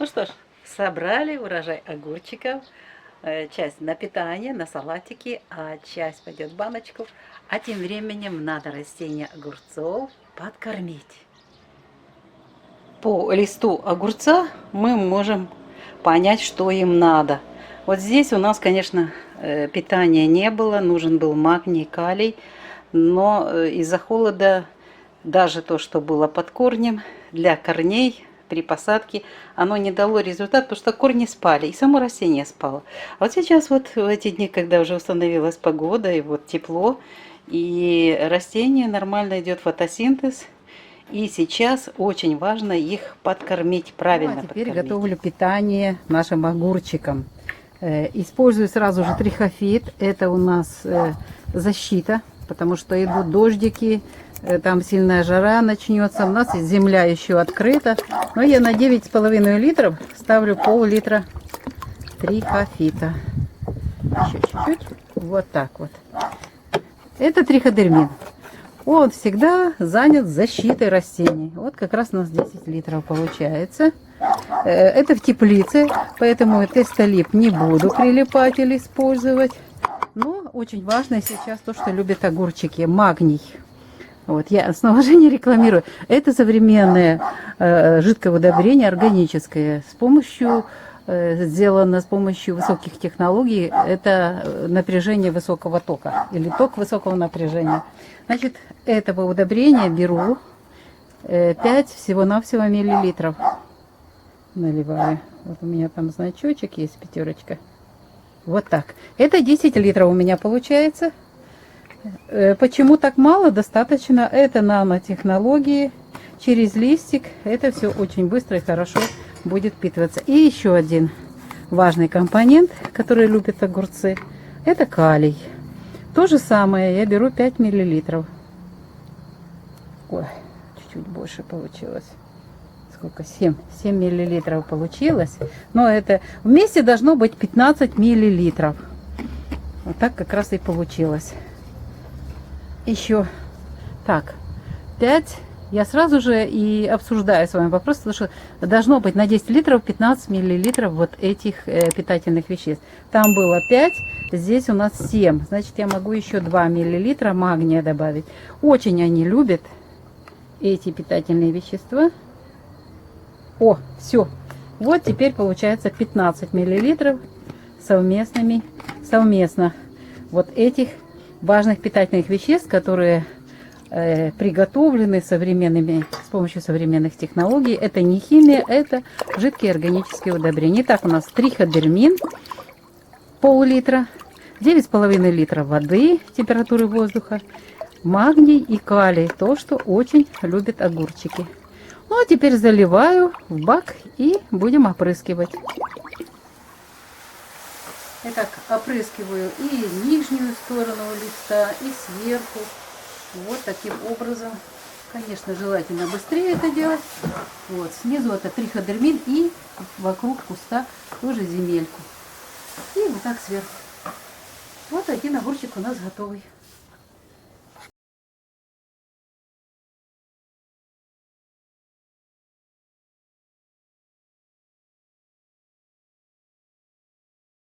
Ну что ж, собрали урожай огурчиков. Часть на питание, на салатики, а часть пойдет в баночку. А тем временем надо растения огурцов подкормить. По листу огурца мы можем понять, что им надо. Вот здесь у нас, конечно, питания не было, нужен был магний, калий, но из-за холода даже то, что было под корнем, для корней при посадке, оно не дало результат, потому что корни спали, и само растение спало. А вот сейчас вот в эти дни, когда уже установилась погода, и вот тепло, и растение нормально идет фотосинтез, и сейчас очень важно их подкормить правильно. Ну, а теперь подкормить. Готовлю питание нашим огурчикам. Использую сразу же трихофит. Это у нас защита, потому что идут дождики, там сильная жара начнется. У нас земля еще открыта. Но я на 9,5 литров ставлю пол-литра трихофита. Еще чуть-чуть. Вот так вот. Это триходермин. Он всегда занят защитой растений. Вот как раз у нас 10 литров получается. Это в теплице, поэтому тестолип не буду прилипать или использовать. Но очень важно сейчас то, что любят огурчики. Магний. Вот, я снова же не рекламирую. Это современное жидкое удобрение, органическое. Сделано с помощью высоких технологий. Это напряжение высокого тока. Или ток высокого напряжения. Значит, этого удобрения беру 5 всего-навсего миллилитров. Наливаю. Вот у меня там значочек есть, пятерочка. Вот так. Это 10 литров у меня получается. Почему так мало? Достаточно. Это нанотехнологии. Через листик. Это все очень быстро и хорошо будет впитываться. И еще один важный компонент, который любят огурцы. Это калий. То же самое. Я беру 5 миллилитров. Ой, чуть-чуть больше получилось. Сколько? 7 миллилитров получилось. Но это вместе должно быть 15 миллилитров. Вот так как раз и получилось. Еще так, 5. Я сразу же и обсуждаю с вами вопрос, потому что должно быть на 10 литров 15 миллилитров вот этих питательных веществ. Там было 5, здесь у нас 7. Значит, я могу еще 2 миллилитра магния добавить. Очень они любят эти питательные вещества. О, все. Вот теперь получается 15 миллилитров совместно вот этих важных питательных веществ, которые приготовлены с помощью современных технологий. Это не химия, это жидкие органические удобрения. Итак, у нас триходермин пол-литра, 9,5 литра воды температуры воздуха, магний и калий, то, что очень любят огурчики. Ну, а теперь заливаю в бак и будем опрыскивать. Итак, опрыскиваю и нижнюю сторону листа, и сверху. Вот таким образом. Конечно, желательно быстрее это делать. Вот, снизу это триходермин и вокруг куста тоже земельку. И вот так сверху. Вот один огурчик у нас готовый.